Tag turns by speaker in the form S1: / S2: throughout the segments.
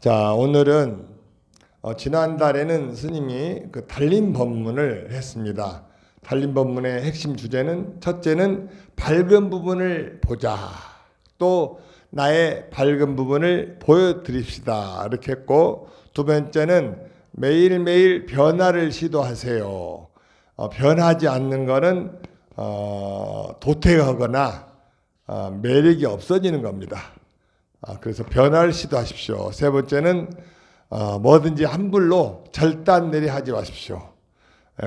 S1: 자, 오늘은 지난달에는 스님이 그 달림 법문을 했습니다. 달림 법문의 핵심 주제는 첫째는 밝은 부분을 보자. 또 나의 밝은 부분을 보여드립시다. 이렇게 했고, 두 번째는 매일매일 변화를 시도하세요. 변하지 않는 것은 도태하거나 매력이 없어지는 겁니다. 그래서 변화를 시도하십시오. 세 번째는 뭐든지 함불로 절단내리 하지 마십시오.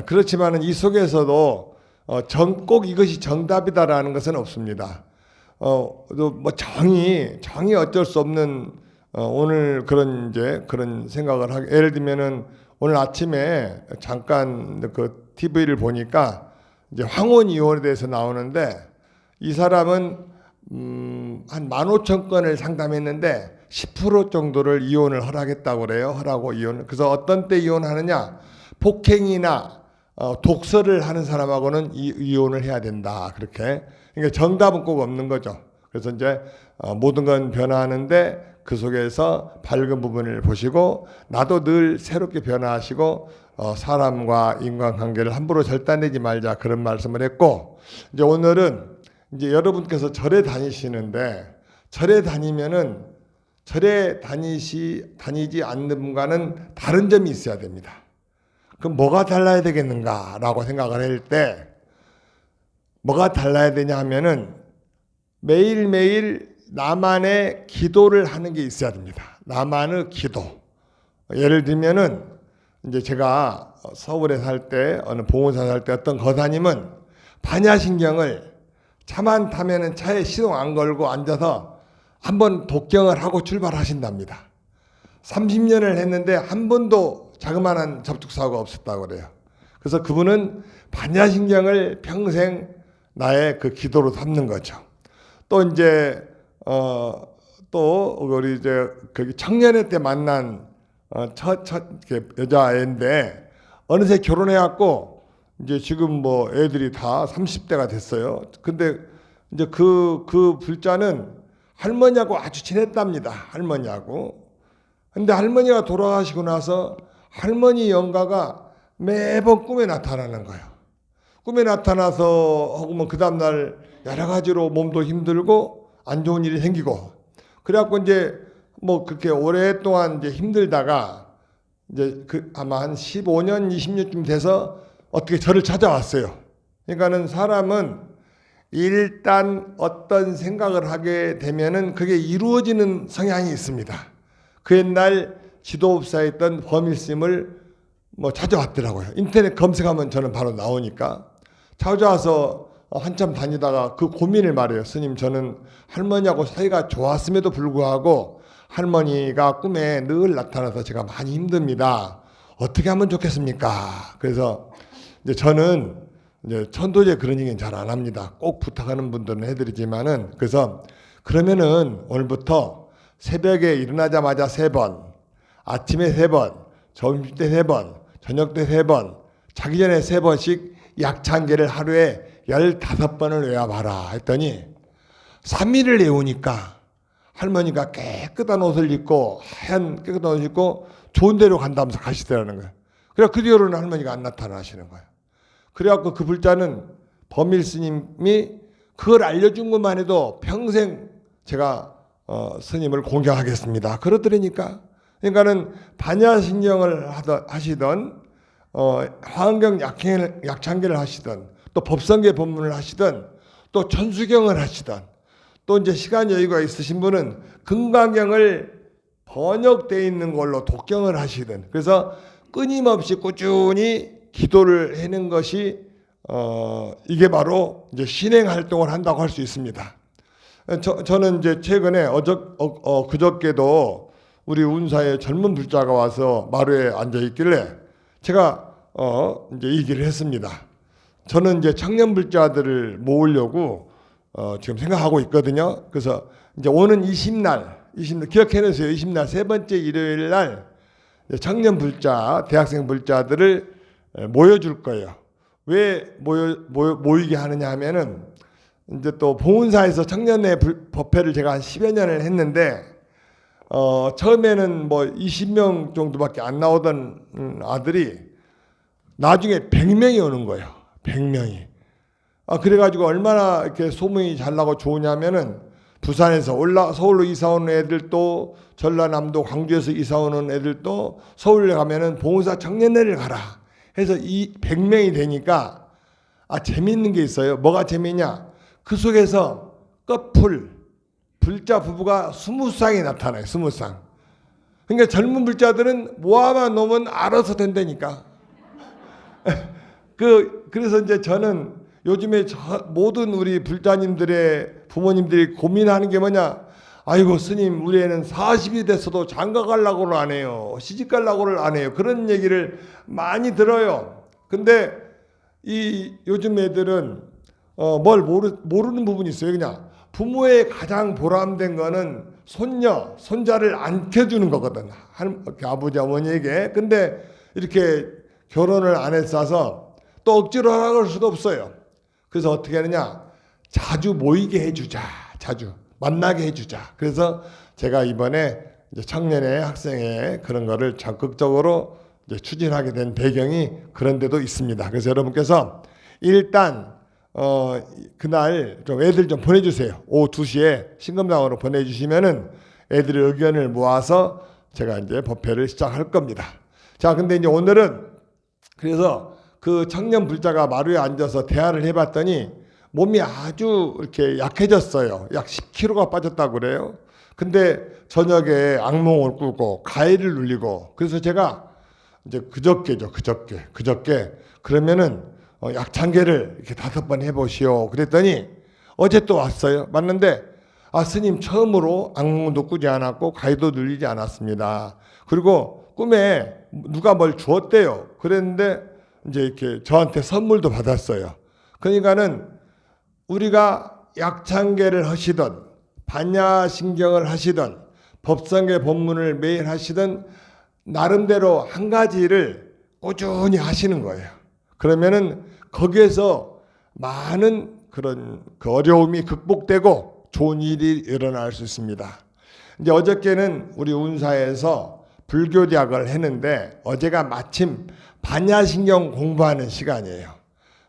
S1: 그렇지만 이 속에서도 꼭 이것이 정답이다라는 것은 없습니다. 또 뭐 정이 어쩔 수 없는 오늘 그런 생각을 하게. 예를 들면은 오늘 아침에 잠깐 그 TV를 보니까 이제 황혼이혼에 대해서 나오는데 이 사람은 한 15,000건을 상담했는데 10% 정도를 이혼을 허락했다고 그래요. 허락하고 이혼. 그래서 어떤 때 이혼하느냐? 폭행이나 독서를 하는 사람하고는 이혼을 해야 된다. 그렇게. 그러니까 정답은 꼭 없는 거죠. 그래서 이제 모든 건 변화하는데 그 속에서 밝은 부분을 보시고 나도 늘 새롭게 변화하시고 사람과 인간관계를 함부로 절단내지 말자 그런 말씀을 했고, 이제 오늘은 이제 여러분께서 절에 다니시는데 절에 다니면은 절에 다니지 않는 분과는 다른 점이 있어야 됩니다. 그럼 뭐가 달라야 되겠는가라고 생각을 할 때 뭐가 달라야 되냐 하면은 매일매일 나만의 기도를 하는 게 있어야 됩니다. 나만의 기도. 예를 들면은 이제 제가 서울에 살 때 어느 봉원사 살 때 어떤 거사님은 반야신경을 차만 타면은 차에 시동 안 걸고 앉아서 한번 독경을 하고 출발하신답니다. 30년을 했는데 한 번도 자그마한 접촉사고가 없었다고 그래요. 그래서 그분은 반야신경을 평생 나의 그 기도로 삼는 거죠. 또 이제 또 우리 이제 거기 청년회 때 만난 첫 여자애인데 어느새 결혼해갖고 이제 지금 뭐 애들이 다 30대가 됐어요. 근데 이제 그 불자는 할머니하고 아주 친했답니다. 할머니하고. 근데 할머니가 돌아가시고 나서 할머니 영가가 매번 꿈에 나타나는 거예요. 꿈에 나타나서 하고면 그 다음날 여러 가지로 몸도 힘들고 안 좋은 일이 생기고. 그래갖고 이제 뭐 그렇게 오랫동안 이제 힘들다가 이제 아마 한 15년, 20년쯤 돼서 어떻게 저를 찾아왔어요. 그러니까는 사람은 일단 어떤 생각을 하게 되면은 그게 이루어지는 성향이 있습니다. 그 옛날 지도업사에 있던 범일스님을 뭐 찾아왔더라고요. 인터넷 검색하면 저는 바로 나오니까 찾아와서 한참 다니다가 그 고민을 말해요. 스님, 저는 할머니하고 사이가 좋았음에도 불구하고 할머니가 꿈에 늘 나타나서 제가 많이 힘듭니다. 어떻게 하면 좋겠습니까? 그래서 이제 저는 이제 천도제 그런 얘기는 잘 안 합니다. 꼭 부탁하는 분들은 해드리지만은, 그래서 그러면은 오늘부터 새벽에 일어나자마자 3번, 아침에 3번, 점심때 3번, 저녁 때 3번, 자기 전에 3번씩 약창계를 하루에 15번을 외워봐라 했더니 3일을 외우니까 할머니가 깨끗한 옷을 입고 하얀 깨끗한 옷을 입고 좋은 데로 간다면서 가시더라는 거예요. 그래서 그 뒤로는 할머니가 안 나타나시는 거예요. 그래갖고 그 불자는 범일 스님이 그걸 알려준 것만 해도 평생 제가 스님을 공경하겠습니다. 그러더라니까. 그러니까는 반야신경을 하시던 화엄경 약창계를 하시던 또 법성계 법문을 하시던 또 천수경을 하시던 또 이제 시간 여유가 있으신 분은 금강경을 번역되어 있는 걸로 독경을 하시든, 그래서 끊임없이 꾸준히 기도를 하는 것이 이게 바로 이제 신행 활동을 한다고 할 수 있습니다. 저는 이제 최근에 그저께도 우리 운사에 젊은 불자가 와서 마루에 앉아 있길래 제가 이제 얘기를 했습니다. 저는 이제 청년 불자들을 모으려고 지금 생각하고 있거든요. 그래서 이제 오는 20날 기억해내세요. 20날 세 번째 일요일 날 청년 불자, 대학생 불자들을 모여줄 거예요. 왜 모이게 하느냐 하면은 이제 또 봉은사에서 청년회 법회를 제가 한 10여 년을 했는데 처음에는 뭐 20명 정도밖에 안 나오던 아들이 나중에 100명이 오는 거예요. 100명이. 그래가지고 얼마나 이렇게 소문이 잘 나고 좋으냐면은 부산에서 서울로 이사 오는 애들도, 전라남도 광주에서 이사 오는 애들도 서울에 가면은 봉사 청년회를 가라 해서 이 100명이 되니까 재밌는 게 있어요. 뭐가 재밌냐? 그 속에서 불자 부부가 20쌍이 나타나요. 20쌍. 그러니까 젊은 불자들은 모아만 놓으면 알아서 된다니까. 그래서 이제 저는 요즘에 모든 우리 불자님들의 부모님들이 고민하는 게 뭐냐? 아이고 스님, 우리 애는 40이 됐어도 장가 가려고를 안 해요. 시집 가려고를 안 해요. 그런 얘기를 많이 들어요. 근데 이 요즘 애들은 뭘 모르는 부분이 있어요. 그냥 부모의 가장 보람된 거는 손녀, 손자를 안겨주는 거거든. 아버지, 어머니에게. 근데 이렇게 결혼을 안 했어서 또 억지로 하라고 할 수도 없어요. 그래서 어떻게 하느냐? 자주 모이게 해주자. 자주 만나게 해주자. 그래서 제가 이번에 이제 청년회, 학생회 그런 거를 적극적으로 이제 추진하게 된 배경이 그런 데도 있습니다. 그래서 여러분께서 일단 그날 좀 애들 좀 보내주세요. 오후 2시에 신금당으로 보내주시면은 애들의 의견을 모아서 제가 이제 법회를 시작할 겁니다. 자, 근데 이제 오늘은 그래서 그 청년 불자가 마루에 앉아서 대화를 해봤더니 몸이 아주 이렇게 약해졌어요. 약 10kg가 빠졌다고 그래요. 근데 저녁에 악몽을 꾸고 가해를 눌리고, 그래서 제가 이제 그저께 그러면은 약창계를 이렇게 5번 해보시오. 그랬더니 어제 또 왔어요. 맞는데 스님 처음으로 악몽도 꾸지 않았고 가해도 눌리지 않았습니다. 그리고 꿈에 누가 뭘 주었대요. 그랬는데 이제 이렇게 저한테 선물도 받았어요. 그러니까는 우리가 약창계를 하시던 반야신경을 하시던 법성계 법문을 매일 하시던 나름대로 한 가지를 꾸준히 하시는 거예요. 그러면은 거기에서 많은 그런 그 어려움이 극복되고 좋은 일이 일어날 수 있습니다. 이제 어저께는 우리 운사에서 불교대학을 했는데 어제가 마침 반야신경 공부하는 시간이에요.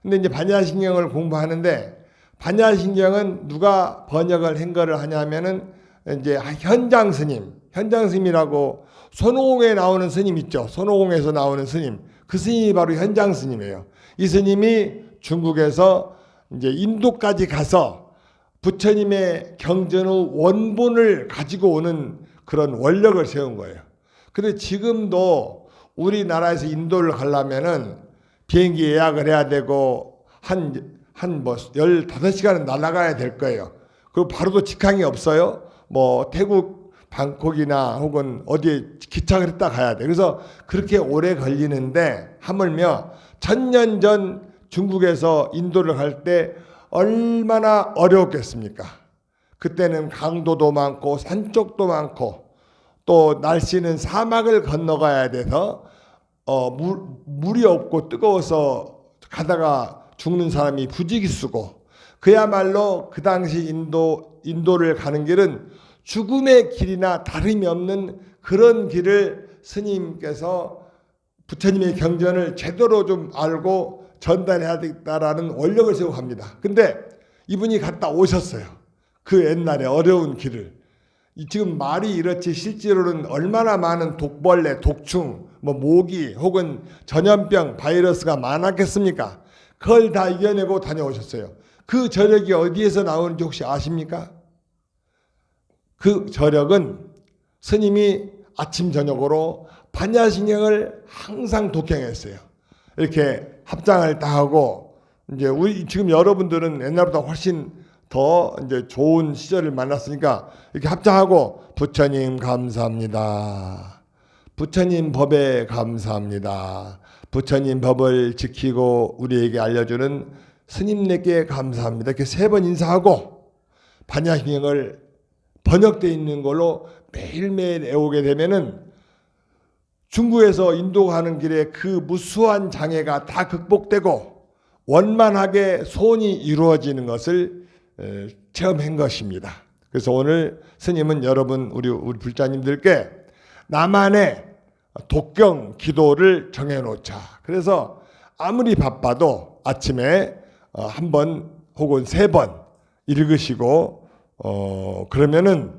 S1: 근데 이제 반야신경을 공부하는데 반야신경은 누가 번역을 한 거를 하냐면은 이제 현장 스님이라고 손오공에 나오는 스님 있죠. 손오공에서 나오는 스님. 그 스님이 바로 현장 스님이에요. 이 스님이 중국에서 이제 인도까지 가서 부처님의 경전의 원본을 가지고 오는 그런 원력을 세운 거예요. 근데 지금도 우리나라에서 인도를 가려면은 비행기 예약을 해야 되고 한 뭐 15시간은 날아가야 될 거예요. 그리고 바로도 직항이 없어요. 뭐 태국 방콕이나 혹은 어디에 기차를 했다 가야 돼. 그래서 그렇게 오래 걸리는데 하물며 1000년 전 중국에서 인도를 갈 때 얼마나 어려웠겠습니까? 그때는 강도도 많고 산쪽도 많고 또 날씨는 사막을 건너가야 돼서 물이 없고 뜨거워서 가다가 죽는 사람이 부지기수고, 그야말로 그 당시 인도를 가는 길은 죽음의 길이나 다름이 없는 그런 길을 스님께서 부처님의 경전을 제대로 좀 알고 전달해야 되겠다라는 원력을 세우고 갑니다. 근데 이분이 갔다 오셨어요. 그 옛날에 어려운 길을. 지금 말이 이렇지 실제로는 얼마나 많은 독벌레, 독충, 뭐 모기 혹은 전염병, 바이러스가 많았겠습니까? 그걸 다 이겨내고 다녀오셨어요. 그 저력이 어디에서 나오는지 혹시 아십니까? 그 저력은 스님이 아침 저녁으로 반야신경을 항상 독행했어요. 이렇게 합장을 다 하고, 이제 지금 여러분들은 옛날보다 훨씬 더 이제 좋은 시절을 만났으니까 이렇게 합장하고 부처님 감사합니다. 부처님 법에 감사합니다. 부처님 법을 지키고 우리에게 알려주는 스님네께 감사합니다. 이렇게 3번 인사하고 반야신경을 번역되어 있는 걸로 매일매일 애우게 되면은 중국에서 인도 가는 길에 그 무수한 장애가 다 극복되고 원만하게 소원이 이루어지는 것을 체험한 것입니다. 그래서 오늘 스님은 여러분 우리 불자님들께 나만의 독경 기도를 정해놓자. 그래서 아무리 바빠도 아침에 한 번 혹은 3번 읽으시고 그러면은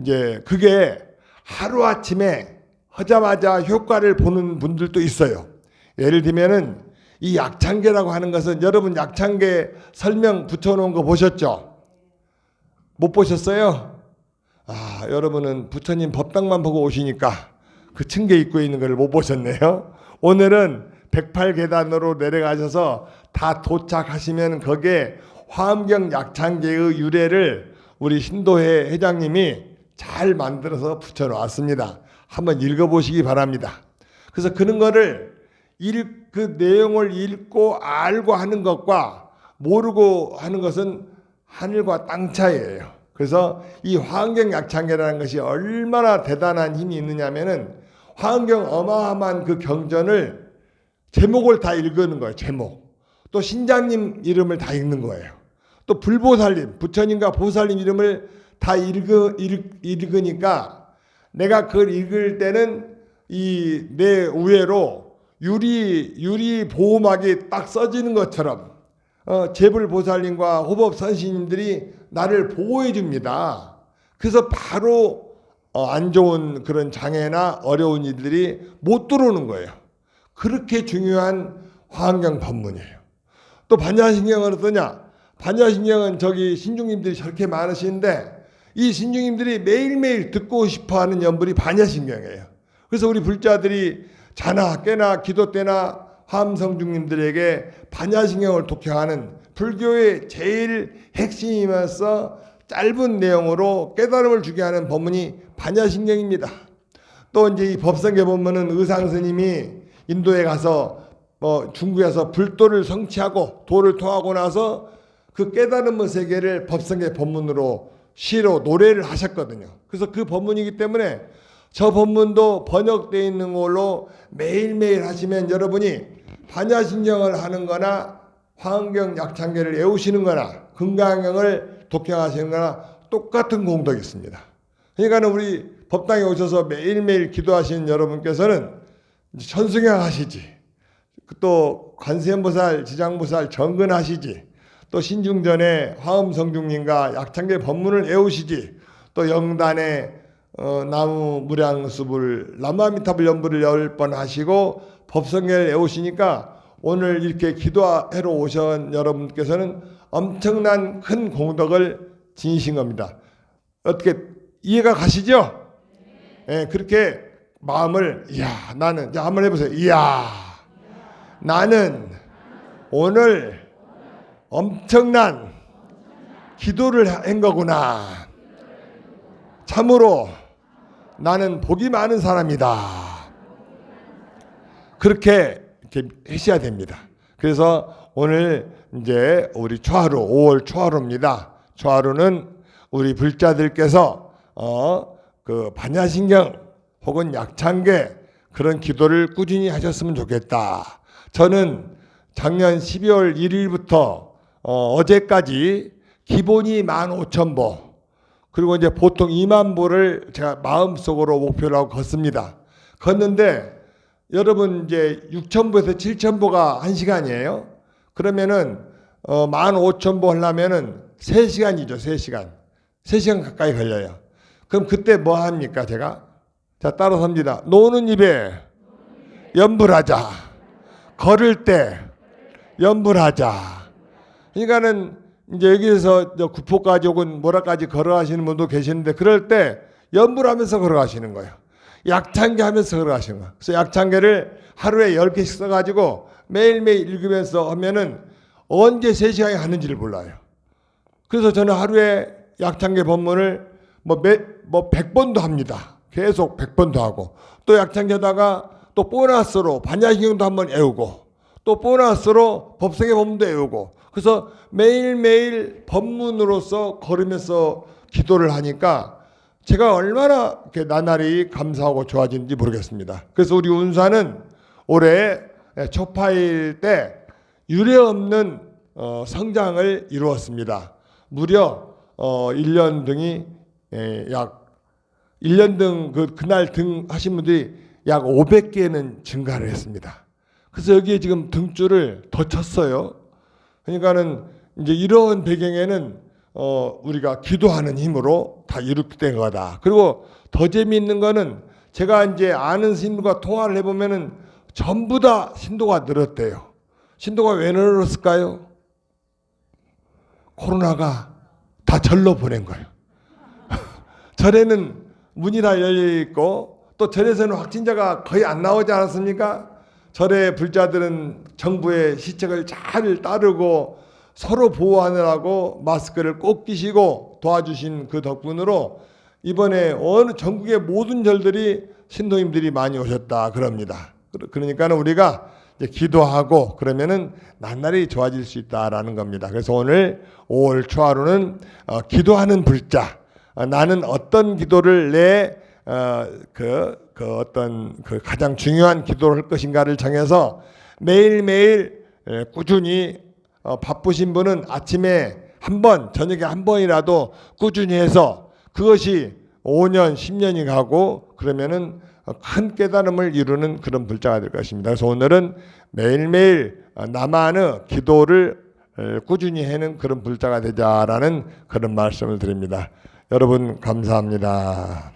S1: 이제 그게 하루 아침에 하자마자 효과를 보는 분들도 있어요. 예를 들면은 이 약창계라고 하는 것은 여러분 약창계 설명 붙여놓은 거 보셨죠? 못 보셨어요? 여러분은 부처님 법당만 보고 오시니까 그 층계 입구에 있는 걸 못 보셨네요. 오늘은 108계단으로 내려가셔서 다 도착하시면 거기에 화엄경 약창계의 유래를 우리 신도회 회장님이 잘 만들어서 붙여놓았습니다. 한번 읽어보시기 바랍니다. 그래서 그런 거를 그 내용을 읽고 알고 하는 것과 모르고 하는 것은 하늘과 땅 차이예요. 그래서 이 화엄경 약창계라는 것이 얼마나 대단한 힘이 있느냐면은 화엄경 어마어마한 그 경전을 제목을 다 읽는 거예요. 제목. 또 신장님 이름을 다 읽는 거예요. 또 불보살님, 부처님과 보살님 이름을 다 읽으니까 내가 그걸 읽을 때는 이 내 우회로 유리 보호막이 딱 써지는 것처럼 제불보살님과 호법선신님들이 나를 보호해 줍니다. 그래서 바로 안 좋은 그런 장애나 어려운 일들이 못 들어오는 거예요. 그렇게 중요한 화엄경 법문이에요. 또 반야신경은 어떠냐? 반야신경은 저기 신중님들이 저렇게 많으시는데 이 신중님들이 매일매일 듣고 싶어하는 연불이 반야신경이에요. 그래서 우리 불자들이 자나 깨나 기도 때나 화엄성중님들에게 반야신경을 독해하는 불교의 제일 핵심이면서 짧은 내용으로 깨달음을 주게 하는 법문이 반야신경입니다. 또 이제 이 법성계 법문은 의상스님이 인도에 가서 중국에서 불도를 성취하고 도를 통하고 나서 그 깨달음의 세계를 법성계 법문으로 시로 노래를 하셨거든요. 그래서 그 법문이기 때문에 저 법문도 번역되어 있는 걸로 매일매일 하시면 여러분이 반야신경을 하는 거나 화엄경 약창계를 외우시는 거나 금강경을 독행하시는 거나 똑같은 공덕이 있습니다. 그러니까 우리 법당에 오셔서 매일매일 기도하시는 여러분께서는 천승향 하시지, 또 관세음보살, 지장보살 정근하시지, 또 신중전에 화엄성중님과 약창계 법문을 외우시지, 또 영단에 나무 무량습을 나무아미타불 연불을 10번 하시고 법성계를 외우시니까 오늘 이렇게 기도하러 오신 여러분께서는 엄청난 큰 공덕을 지니신 겁니다. 어떻게 이해가 가시죠? 네, 그렇게 마음을 나는 한번 해보세요. 나는 오늘 엄청난 기도를 한 거구나. 참으로 나는 복이 많은 사람이다. 그렇게 이렇게 하셔야 됩니다. 그래서 오늘 이제 우리 초하루 5월 초하루입니다. 초하루는 우리 불자들께서 그 반야신경 혹은 약창계 그런 기도를 꾸준히 하셨으면 좋겠다. 저는 작년 12월 1일부터 어제까지 기본이 15,000보 그리고 이제 보통 2만 보를 제가 마음속으로 목표로 하고 걷습니다. 걷는데 여러분 이제 6,000보에서 7,000보가 1시간이에요. 그러면은 15,000보 하려면은 3시간이죠. 3시간. 3시간 가까이 걸려요. 그럼 그때 뭐 합니까 제가? 자 따라섭니다. 노는 입에 연불하자. 걸을 때 연불하자. 그러니까는 이제 여기서 구포까지 혹은 모라까지 걸어가시는 분도 계시는데 그럴 때 연불하면서 걸어가시는 거예요. 약창계 하면서 걸어가시는 거예요. 그래서 약창계를 하루에 10개씩 써가지고 매일매일 읽으면서 하면은 언제 3시간이 가는지를 몰라요. 그래서 저는 하루에 약창계 법문을 뭐 100번도 합니다. 계속 100번도 하고 또 약창계다가 또 보너스로 반야신경도 한번 외우고 또 보너스로 법성계 법문도 외우고 그래서 매일매일 법문으로서 걸으면서 기도를 하니까 제가 얼마나 이렇게 나날이 감사하고 좋아지는지 모르겠습니다. 그래서 우리 운사는 올해 초파일 때 유례없는 성장을 이루었습니다. 무려 1년 등이 약 1년 등 그날 등 하신 분들이 약 500개는 증가를 했습니다. 그래서 여기에 지금 등줄을 더 쳤어요. 그러니까는 이제 이런 배경에는 우리가 기도하는 힘으로 다 이룩된 거다. 그리고 더 재미있는 거는 제가 이제 아는 신도가 통화를 해보면은 전부 다 신도가 늘었대요. 신도가 왜 늘었을까요? 코로나가 다 절로 보낸 거예요. 절에는 문이 다 열려 있고 또 절에서는 확진자가 거의 안 나오지 않았습니까? 절의 불자들은 정부의 시책을 잘 따르고 서로 보호하느라고 마스크를 꼭 끼시고 도와주신 그 덕분으로 이번에 어느 전국의 모든 절들이 신도님들이 많이 오셨다 그럽니다. 그러니까는 우리가 이제 기도하고 그러면은 날날이 좋아질 수 있다라는 겁니다. 그래서 오늘 5월 초하루는 기도하는 불자. 나는 어떤 기도를 어떤 가장 중요한 기도를 할 것인가를 정해서 매일매일 꾸준히 바쁘신 분은 아침에 한 번, 저녁에 한 번이라도 꾸준히 해서 그것이 5년, 10년이 가고 그러면은 큰 깨달음을 이루는 그런 불자가 될 것입니다. 그래서 오늘은 매일매일 나만의 기도를 꾸준히 하는 그런 불자가 되자라는 그런 말씀을 드립니다. 여러분 감사합니다.